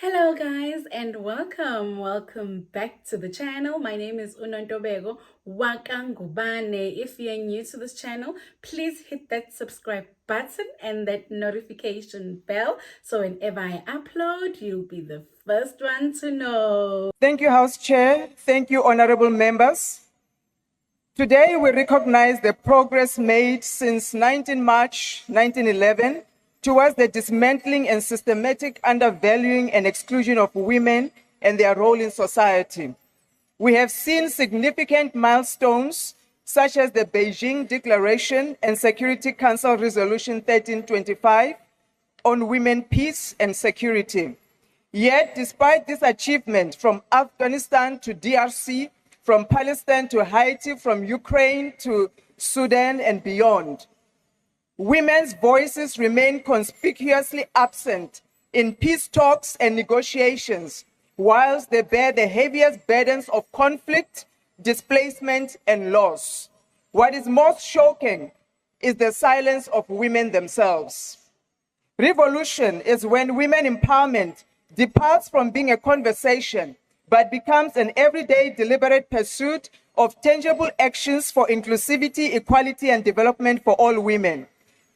Hello guys and welcome back to the channel. My name is uMkhonto Ngubane. If you're new to this channel, please hit that subscribe button and that notification bell so whenever I upload, you'll be the first one to know. Thank you, House Chair. Thank you, honorable members. Today we recognize the progress made since 19 March 1911 towards the dismantling and systematic undervaluing and exclusion of women and their role in society. We have seen significant milestones such as the Beijing Declaration and Security Council Resolution 1325 on women, peace and security. Yet, despite this achievement, from Afghanistan to DRC, from Palestine to Haiti, from Ukraine to Sudan and beyond, women's voices remain conspicuously absent in peace talks and negotiations, whilst they bear the heaviest burdens of conflict, displacement, and loss. What is most shocking is the silence of women themselves. Revolution is when women empowerment departs from being a conversation, but becomes an everyday deliberate pursuit of tangible actions for inclusivity, equality, and development for all women.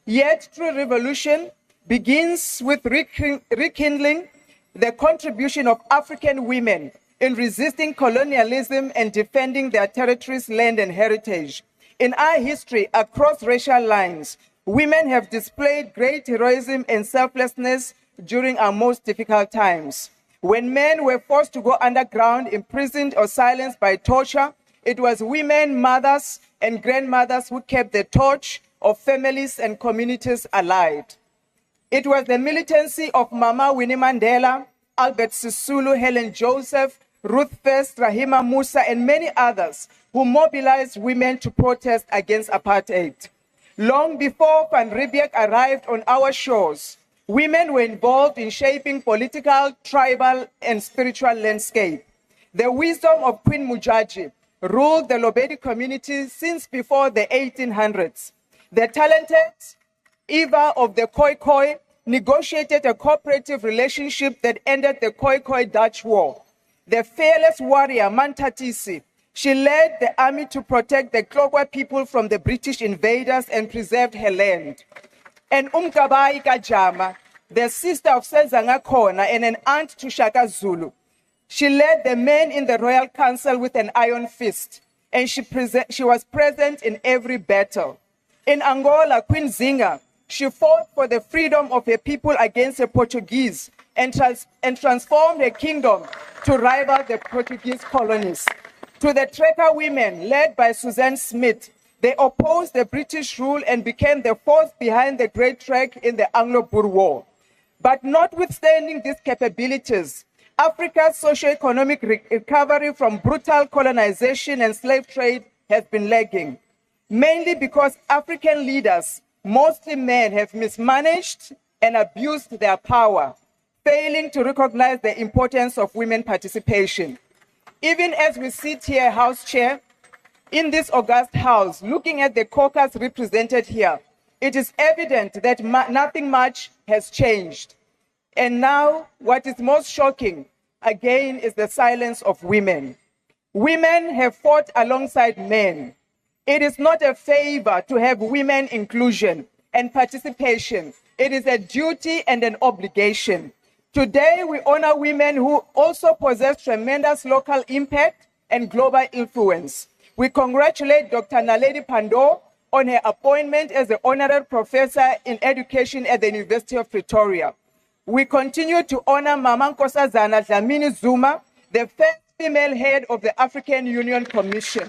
Yet, true revolution begins with rekindling the contribution of African women in resisting colonialism and defending their territories, land, and heritage. In our history, across racial lines, women have displayed great heroism and selflessness during our most difficult times. When men were forced to go underground, imprisoned, or silenced by torture, it was women, mothers, and grandmothers who kept the torch of families and communities alight. It was the militancy of Mama Winnie Mandela, Albert Sisulu, Helen Joseph, Ruth First, Rahima Musa, and many others who mobilized women to protest against apartheid. Long before Van Riebeeck arrived on our shores, women were involved in shaping political, tribal, and spiritual landscape. The wisdom of Queen Mujaji ruled the Lobedi community since before the 1800s. The talented Eva of the Khoi negotiated a cooperative relationship that ended the Khoi Dutch War. The fearless warrior Mantatisi, she led the army to protect the Klokwa people from the British invaders and preserved her land. And Umkabai Kajama, the sister of Senzanga Khona and an aunt to Shaka Zulu, she led the men in the Royal Council with an iron fist, and she was present in every battle. In Angola, Queen Zinga, she fought for the freedom of her people against the Portuguese and transformed her kingdom to rival the Portuguese colonies. To the Trekker women, led by Suzanne Smith, they opposed the British rule and became the force behind the Great Trek in the Anglo-Boer War. But notwithstanding these capabilities, Africa's socio-economic recovery from brutal colonization and slave trade has been lagging, mainly because African leaders, mostly men, have mismanaged and abused their power, failing to recognize the importance of women participation. Even as we sit here, House Chair, in this august house, looking at the caucus represented here, it is evident that nothing much has changed. And now, what is most shocking, again, is the silence of women. Women have fought alongside men. It is not a favor to have women inclusion and participation. It is a duty and an obligation. Today, we honor women who also possess tremendous local impact and global influence. We congratulate Dr. Naledi Pandor on her appointment as the honorary professor in education at the University of Pretoria. We continue to honor Mama Nkosazana Dlamini Zuma, the first female head of the African Union Commission.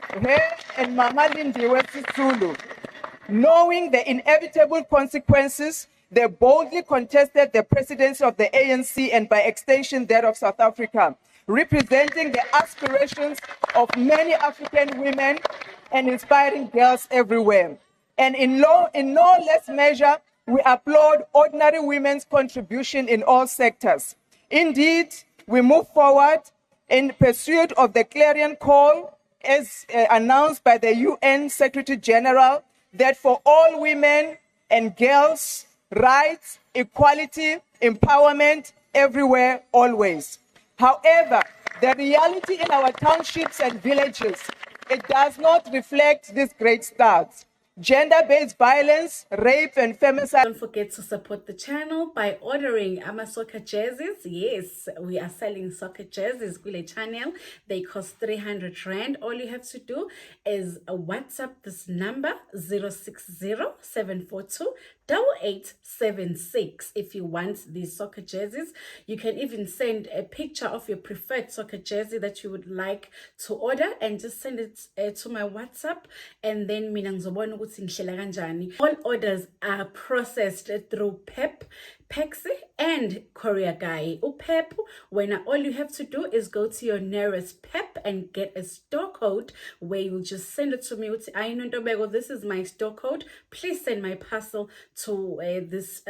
Her and Mama Lindiwe Sisulu, knowing the inevitable consequences, they boldly contested the presidency of the ANC and by extension that of South Africa, representing the aspirations of many African women and inspiring girls everywhere. And in no less measure, we applaud ordinary women's contribution in all sectors. Indeed, we move forward in pursuit of the clarion call as announced by the UN Secretary General that for all women and girls, rights, equality, empowerment, everywhere, always. However, the reality in our townships and villages, it does not reflect these great stats. Gender-based violence, rape, and femicide. Don't forget to support the channel by ordering soccer jerseys. Yes, we are selling soccer jerseys kule channel. They cost 300 Rand. All you have to do is WhatsApp this number 060-742-8876 if you want these soccer jerseys. You can even send a picture of your preferred soccer jersey that you would like to order and just send it to my WhatsApp, and then mina ngizobona ukuthi ngihlala kanjani. All orders are processed through PEP, Pexi, and Courier Guy. PEP, when all you have to do is go to your nearest PEP and get a store code where you will just send it to me. This is my store code. Please send my parcel to this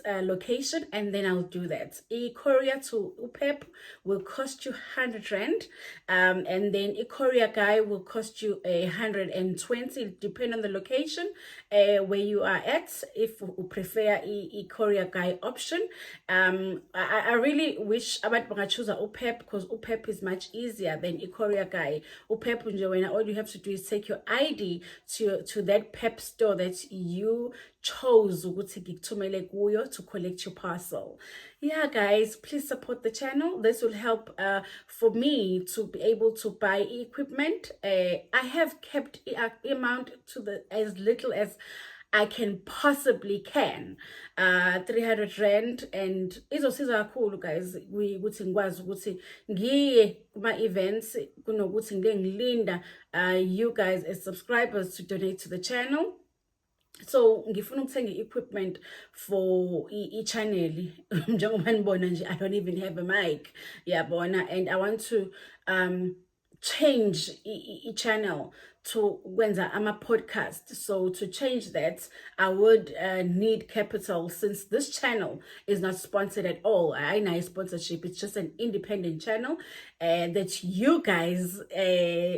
location, and then I'll do that. A courier to PEP will cost you 100 Rand, and then a courier guy will cost you 120, depending on the location where you are at. If you prefer a courier guy option, I really wish about choose a PEP, because PEP is much easier than a courier guy. PEP, all you have to do is take your ID to that PEP store that you chose to collect your parcel. Yeah, guys, please support the channel. This will help for me to be able to buy equipment. I have kept the amount to as little as I can possibly can. 300 Rand, and izosiza kakhulu guys ukuthi ngikwazi ukuthi ngiye kuma events kunokuthi ngilinda you guys as subscribers to donate to the channel. So ngifuna ukuthenga equipment for channel njengoba nibona nje I don't even have a mic yabona, and I want to change channel to kwenza ama podcast. So to change that I would need capital, since this channel is not sponsored at all. I know sponsorship, it's just an independent channel that you guys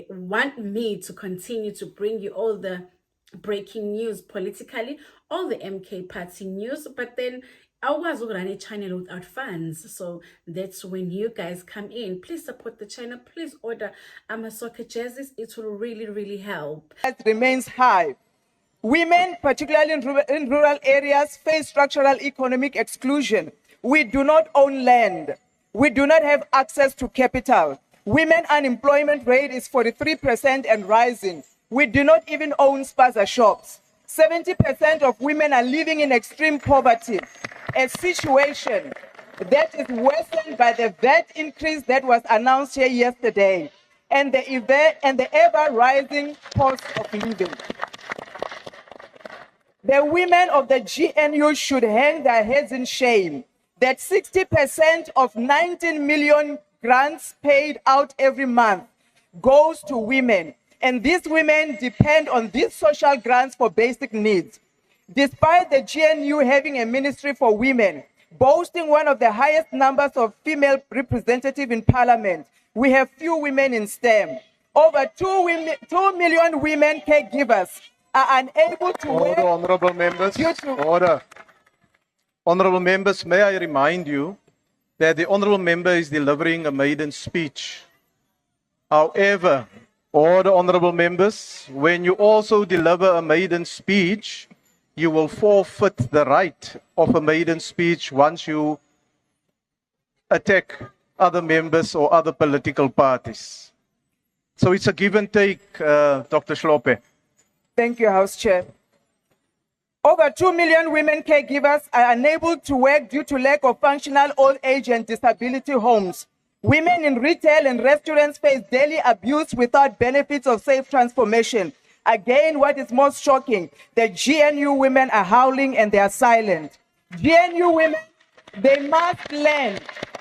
want me to continue to bring you all the breaking news politically, all the MK party news, but then I was run a channel without funds. So that's when you guys come in. Please support the channel. Please order soccer jerseys. It will really, really help. It remains high. Women, particularly in rural areas, face structural economic exclusion. We do not own land. We do not have access to capital. Women unemployment rate is 43% and rising. We do not even own spaza shops. 70% of women are living in extreme poverty, a situation that is worsened by the VAT increase that was announced here yesterday, and the ever-rising cost of living. The women of the GNU should hang their heads in shame that 60% of 19 million grants paid out every month goes to women. And these women depend on these social grants for basic needs. Despite the GNU having a ministry for women, boasting one of the highest numbers of female representatives in parliament, we have few women in STEM. Over 2 million women caregivers are unable to work. Order, honorable members. Order. Honorable members, may I remind you that the honorable member is delivering a maiden speech. However, order, honorable members, when you also deliver a maiden speech, you will forfeit the right of a maiden speech once you attack other members or other political parties. So it's a give and take, Dr. Shlope. Thank you, House Chair. Over 2 million women caregivers are unable to work due to lack of functional old age and disability homes. Women in retail and restaurants face daily abuse without benefits of safe transformation. Again, what is most shocking, the GNU women are howling and they are silent. GNU women, they must learn.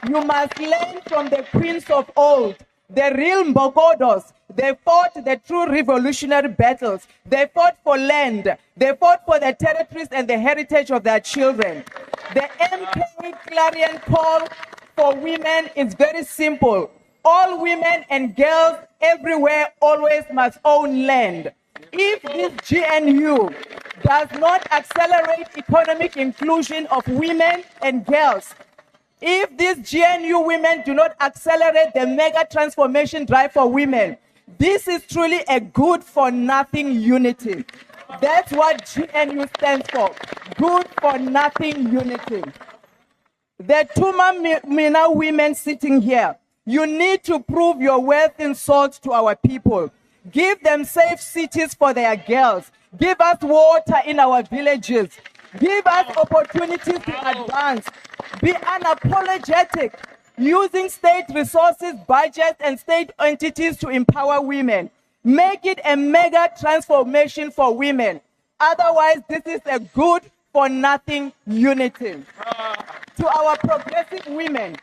You must learn from the queens of old, the real Mbokodos. They fought the true revolutionary battles. They fought for land. They fought for the territories and the heritage of their children. The MK clarion call for women is very simple. All women and girls everywhere always must own land. If this GNU does not accelerate economic inclusion of women and girls, If these GNU women do not accelerate the mega transformation drive for women, this is truly a good for nothing unity. That's what GNU stands for. Good for nothing unity. The Tuma Mina women sitting here, you need to prove your worth in salt to our people. Give them safe cities for their girls. Give us water in our villages. Give us opportunities to advance. Be unapologetic, using state resources, budgets, and state entities to empower women. Make it a mega transformation for women. Otherwise, this is a good for nothing unity. To our progressive women,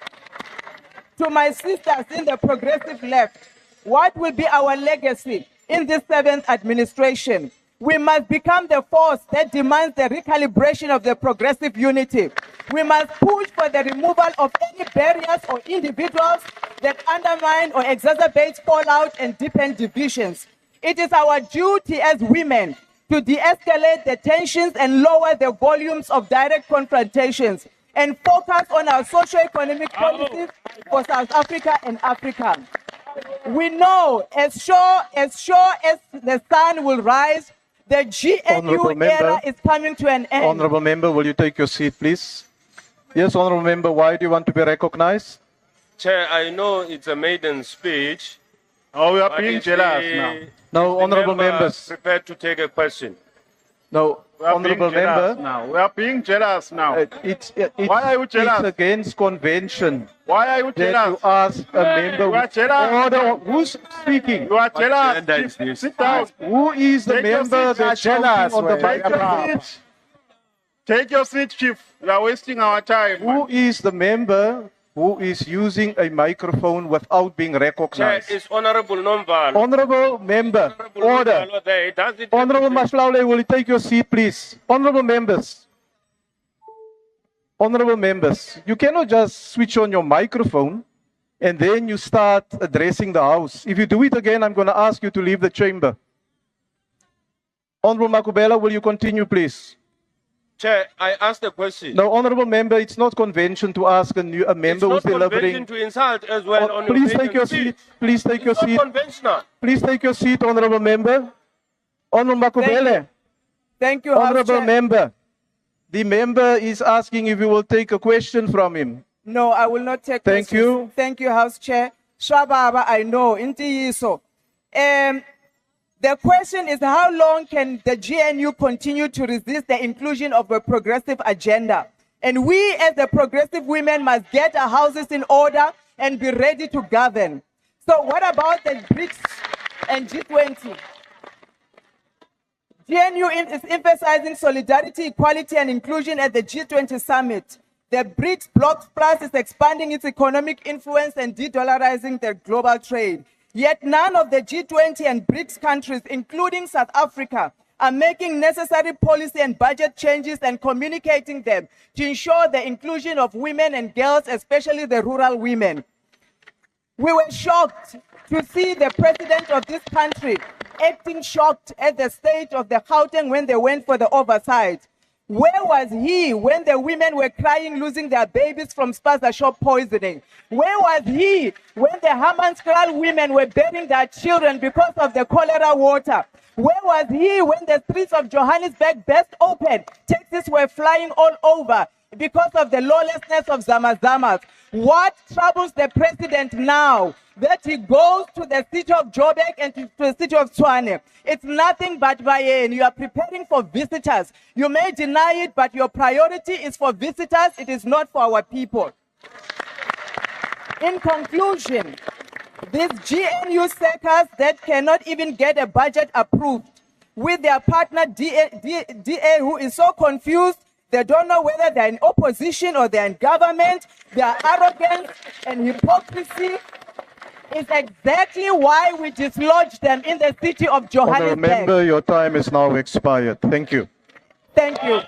to my sisters in the progressive left, what will be our legacy in this 7th administration? We must become the force that demands the recalibration of the progressive unity. We must push for the removal of any barriers or individuals that undermine or exacerbate fallout and deepen divisions. It is our duty as women to de-escalate the tensions and lower the volumes of direct confrontations and focus on our socio-economic policies for South Africa and Africa. We know as sure as the sun will rise, the GNU era is coming to an end. Honorable member, will you take your seat, please? Yes, honorable member, why do you want to be recognized? Chair, I know it's a maiden speech. Oh, we are but being if jealous the- now. No, the honorable member members. prepared to take a question. No, We are honorable being jealous member. now. We are being jealous now. Why are you It's jealous? against convention Why are you that you jealous? ask a member. You are jealous. Order. Who's speaking? You are jealous. agenda is this? Sit down. Who is the Take your member seat. that's You are jealous, shouting on the Take your microphone? seat. Take your seat, Chief. You are wasting our time. Who is the member who is using a microphone without being Chair, recognized? it's Honorable Nomval. Honorable member, order. Nomval there. Does it Honorable Mashlaule, will you take your seat, please? Honorable members. Honorable members, you cannot just switch on your microphone and then you start addressing the House. If you do it again, I'm going to ask you to leave the chamber. Honorable Makubela, will you continue, please? Chair, I asked a question. No, honorable member, it's not convention to ask a it's member who's not delivering. convention to insult as well on Please your take your maiden seat. speech. Please take your It's not seat. conventional. Please take your seat, honorable member. Honorable Makubele. Thank you, House Honorable Chair. member. The member is asking if you will take a question from him. No, I will not take Thank questions. you. Thank you, House Chair. Shababa, I know. Inti yiso. The question is, how long can the GNU continue to resist the inclusion of a progressive agenda? And we as the progressive women must get our houses in order and be ready to govern. So what about the BRICS and G20? GNU is emphasizing solidarity, equality, and inclusion at the G20 summit. The BRICS Bloc Plus is expanding its economic influence and de-dollarizing their global trade. Yet none of the G20 and BRICS countries, including South Africa, are making necessary policy and budget changes and communicating them to ensure the inclusion of women and girls, especially the rural women. We were shocked to see the president of this country acting shocked at the state of the Gauteng when they went for the oversight. Where was he when the women were crying, losing their babies from spaza shop poisoning? Where was he when the Hammanskraal women were burying their children because of the cholera water? Where was he when the streets of Johannesburg burst open? Taxis were flying all over because of the lawlessness of Zamazamas. What troubles the president now that he goes to the city of Joburg and to the city of Tshwane? It's nothing but Bayern. You are preparing for visitors. You may deny it, but your priority is for visitors. It is not for our people. In conclusion, these GNU sectors that cannot even get a budget approved with their partner DA who is so confused, they don't know whether they're in opposition or they're in government. Their arrogance and hypocrisy is exactly why we dislodged them in the city of Honorable Johannesburg. member, your time is now expired. Thank you. Thank you.